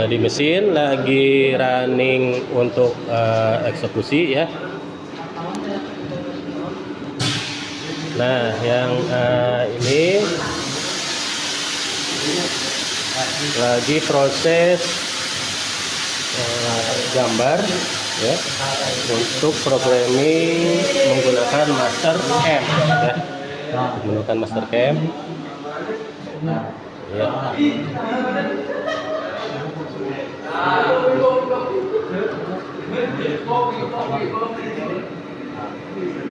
Di mesin lagi running untuk eksekusi ya. Nah, yang ini lagi proses gambar ya untuk programming menggunakan Mastercam ya, menggunakan Mastercam ya.